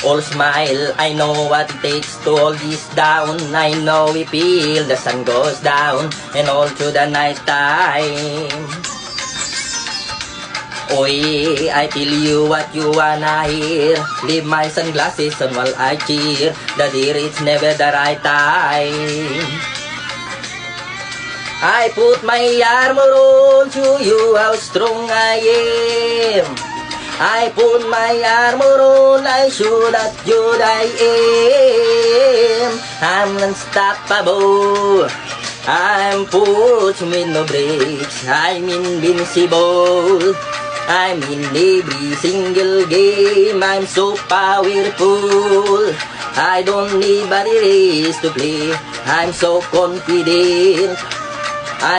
All smile, I know what it takes to hold this down. I know we feel the sun goes down and all through the night time. Oi, I tell you what you wanna hear. Leave my sunglasses on while I cheer. The dear, it's never the right time. I put my armor on, show you how strong I am. I put my armor on, I show that good I am. I'm unstoppable. I'm pushing with no brakes. I'm invincible. I'm in every single game. I'm so powerful. I don't need barriers to play. I'm so confident.